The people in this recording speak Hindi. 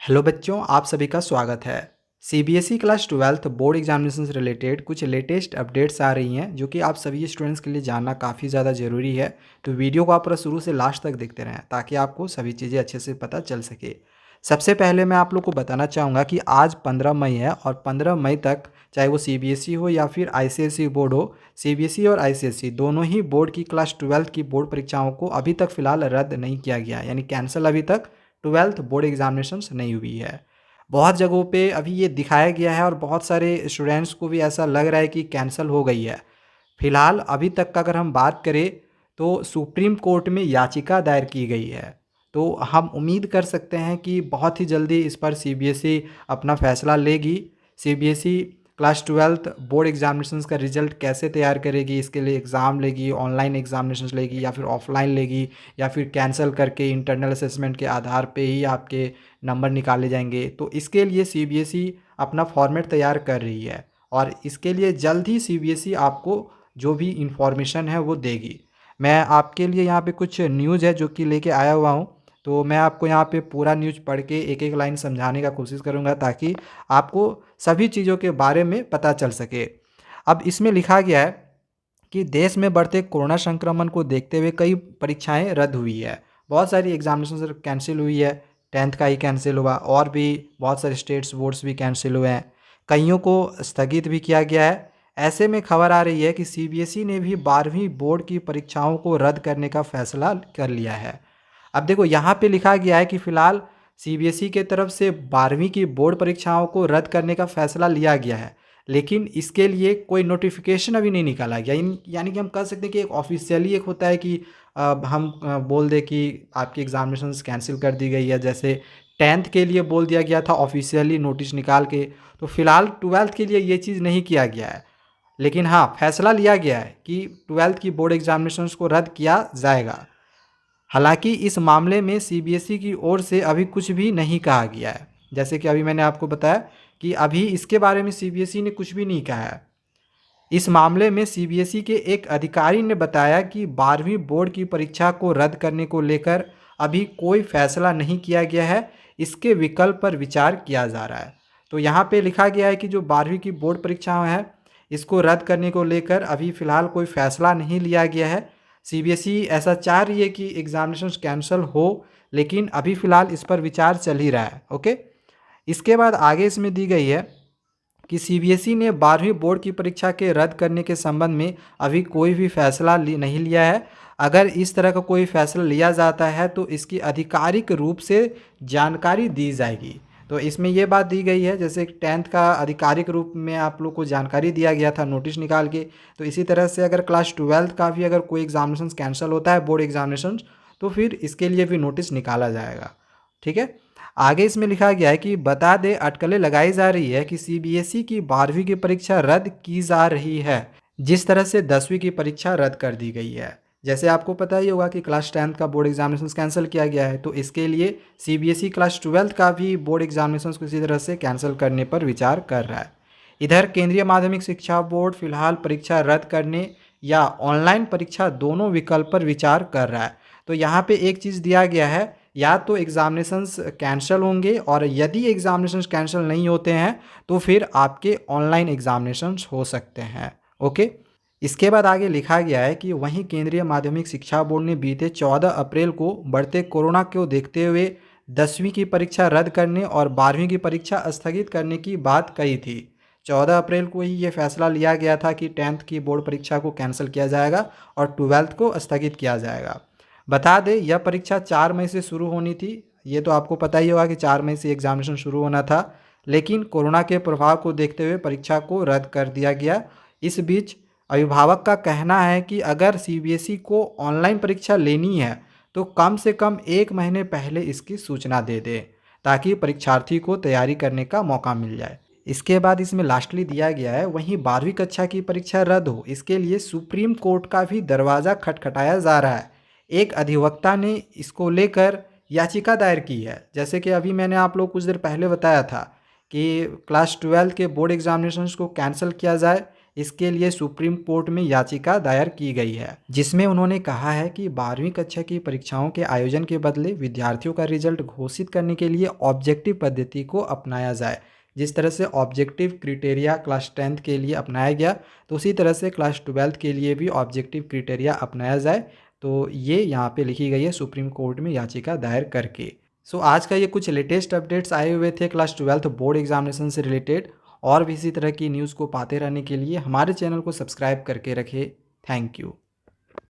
हेलो बच्चों, आप सभी का स्वागत है। CBSE class 12th board examination से रिलेटेड कुछ लेटेस्ट अपडेट्स आ रही हैं जो कि आप सभी स्टूडेंट्स के लिए जानना काफ़ी ज़्यादा ज़रूरी है। तो वीडियो को आप पूरा शुरू से लास्ट तक देखते रहें ताकि आपको सभी चीज़ें अच्छे से पता चल सके। सबसे पहले मैं आप लोग को बताना चाहूँगा कि आज 15 मई है और 15 मई तक चाहे वो सीबीएसई हो या फिर आईसीएसई बोर्ड हो, सीबीएसई और आईसीएसई दोनों ही बोर्ड की क्लास 12th की बोर्ड परीक्षाओं को अभी तक फ़िलहाल रद्द नहीं किया गया, यानी कैंसिल अभी तक 12th बोर्ड एग्जामिनेशंस नहीं हुई है। बहुत जगहों पे अभी ये दिखाया गया है और बहुत सारे स्टूडेंट्स को भी ऐसा लग रहा है कि कैंसिल हो गई है। फिलहाल अभी तक का अगर हम बात करें तो सुप्रीम कोर्ट में याचिका दायर की गई है। तो हम उम्मीद कर सकते हैं कि बहुत ही जल्दी इस पर सीबीएसई अपना फैसला लेगी। CBSE class 12th board examinations का रिजल्ट कैसे तैयार करेगी, इसके लिए एग्ज़ाम लेगी, ऑनलाइन एग्जामिनेशंस लेगी या फिर ऑफलाइन लेगी या फिर कैंसिल करके इंटरनल असेसमेंट के आधार पे ही आपके नंबर निकाले जाएंगे। तो इसके लिए सीबीएसई अपना फॉर्मेट तैयार कर रही है और इसके लिए जल्द ही सीबीएसई आपको जो भी इंफॉर्मेशन है वो देगी। मैं आपके लिए यहाँ पे कुछ न्यूज़ है जो कि लेके आया हुआ हूँ, तो मैं आपको यहाँ पे पूरा न्यूज़ पढ़ के एक एक लाइन समझाने का कोशिश करूँगा ताकि आपको सभी चीज़ों के बारे में पता चल सके। अब इसमें लिखा गया है कि देश में बढ़ते कोरोना संक्रमण को देखते हुए कई परीक्षाएं रद्द हुई है। बहुत सारी एग्जामिनेशन कैंसिल हुई है। 10th का ही कैंसिल हुआ और भी बहुत सारे स्टेट्स बोर्ड्स भी कैंसिल हुए हैं। कईयों को स्थगित भी किया गया है। ऐसे में खबर आ रही है कि सीबीएसई ने भी 12वीं बोर्ड की परीक्षाओं को रद्द करने का फैसला कर लिया है। अब देखो यहाँ पे लिखा गया है कि फिलहाल सीबीएसई के तरफ से 12वीं की बोर्ड परीक्षाओं को रद्द करने का फैसला लिया गया है, लेकिन इसके लिए कोई नोटिफिकेशन अभी नहीं निकाला गया। यानी कि हम कह सकते हैं कि एक ऑफिशियली एक होता है कि हम बोल दें कि आपकी एग्जामिनेशन कैंसिल कर दी गई है। जैसे 10th के लिए बोल दिया गया था ऑफिशियली नोटिस निकाल के, तो फिलहाल 12th के लिए ये चीज़ नहीं किया गया है। लेकिन हाँ, फैसला लिया गया है कि 12th की बोर्ड एग्जामिनेशन को रद्द किया जाएगा। हालांकि इस मामले में सीबीएसई की ओर से अभी कुछ भी नहीं कहा गया है। जैसे कि अभी मैंने आपको बताया कि अभी इसके बारे में सीबीएसई ने कुछ भी नहीं कहा है। इस मामले में सीबीएसई के एक अधिकारी ने बताया कि 12वीं बोर्ड की परीक्षा को रद्द करने को लेकर अभी कोई फैसला नहीं किया गया है, इसके विकल्प पर विचार किया जा रहा है। तो यहाँ पे लिखा गया है कि जो 12वीं की बोर्ड परीक्षाएं हैं इसको रद्द करने को लेकर अभी फ़िलहाल कोई फैसला नहीं लिया गया है। सीबीएसई ऐसा चाह रही है कि एग्जामिनेशन कैंसिल हो, लेकिन अभी फ़िलहाल इस पर विचार चल ही रहा है। ओके, इसके बाद आगे इसमें दी गई है कि सीबीएसई ने 12वीं बोर्ड की परीक्षा के रद्द करने के संबंध में अभी कोई भी फैसला नहीं लिया है। अगर इस तरह का कोई फैसला लिया जाता है तो इसकी आधिकारिक रूप से जानकारी दी जाएगी। तो इसमें ये बात दी गई है, जैसे 10th का आधिकारिक रूप में आप लोग को जानकारी दिया गया था नोटिस निकाल के, तो इसी तरह से अगर क्लास 12th का भी अगर कोई एग्जामिनेशन कैंसिल होता है बोर्ड एग्जामिनेशन, तो फिर इसके लिए भी नोटिस निकाला जाएगा। ठीक है, आगे इसमें लिखा गया है कि बता दें अटकलें लगाई जा रही है कि सीबीएसई की 12वीं की परीक्षा रद्द की जा रही है जिस तरह से 10वीं की परीक्षा रद्द कर दी गई है। जैसे आपको पता ही होगा कि क्लास 10th का बोर्ड एग्जामिनेशन कैंसिल किया गया है, तो इसके लिए सीबीएसई क्लास 12th का भी बोर्ड एग्जामिनेशन को इसी तरह से कैंसिल करने पर विचार कर रहा है। इधर केंद्रीय माध्यमिक शिक्षा बोर्ड फिलहाल परीक्षा रद्द करने या ऑनलाइन परीक्षा दोनों विकल्प पर विचार कर रहा है। तो यहाँ पे एक चीज़ दिया गया है, या तो एग्ज़ामिनेशंस कैंसिल होंगे और यदि एग्ज़ामिनेशंस कैंसिल नहीं होते हैं तो फिर आपके ऑनलाइन एग्ज़ामिनेशंस हो सकते हैं। ओके, इसके बाद आगे लिखा गया है कि वहीं केंद्रीय माध्यमिक शिक्षा बोर्ड ने बीते 14 अप्रैल को बढ़ते कोरोना को देखते हुए 10वीं की परीक्षा रद्द करने और 12वीं की परीक्षा स्थगित करने की बात कही थी। 14 अप्रैल को ही ये फैसला लिया गया था कि 10th की बोर्ड परीक्षा को कैंसिल किया जाएगा और 12th को स्थगित किया जाएगा। बता दें यह परीक्षा 4 मई से शुरू होनी थी। ये तो आपको पता ही होगा कि 4 मई से एग्जामिनेशन शुरू होना था, लेकिन कोरोना के प्रभाव को देखते हुए परीक्षा को रद्द कर दिया गया। इस बीच अभिभावक का कहना है कि अगर सीबीएसई को ऑनलाइन परीक्षा लेनी है तो कम से कम 1 महीने पहले इसकी सूचना दे दे ताकि परीक्षार्थी को तैयारी करने का मौका मिल जाए। इसके बाद इसमें लास्टली दिया गया है वहीं 12वीं कक्षा की परीक्षा रद्द हो इसके लिए सुप्रीम कोर्ट का भी दरवाज़ा खटखटाया जा रहा है। एक अधिवक्ता ने इसको लेकर याचिका दायर की है। जैसे कि अभी मैंने आप लोग कुछ देर पहले बताया था कि क्लास 12 के बोर्ड एग्जामिनेशंस को कैंसिल किया जाए इसके लिए सुप्रीम कोर्ट में याचिका दायर की गई है, जिसमें उन्होंने कहा है कि 12वीं कक्षा की परीक्षाओं के आयोजन के बदले विद्यार्थियों का रिजल्ट घोषित करने के लिए ऑब्जेक्टिव पद्धति को अपनाया जाए। जिस तरह से ऑब्जेक्टिव क्राइटेरिया क्लास 10th के लिए अपनाया गया, तो उसी तरह से क्लास 12th के लिए भी ऑब्जेक्टिव क्राइटेरिया अपनाया जाए। तो ये यहाँ पे लिखी गई है सुप्रीम कोर्ट में याचिका दायर करके। सो आज का ये कुछ लेटेस्ट अपडेट्स आए हुए थे क्लास 12th बोर्ड एग्जामिनेशन से रिलेटेड। और भी इसी तरह की न्यूज़ को पाते रहने के लिए हमारे चैनल को सब्सक्राइब करके रखें। Thank you.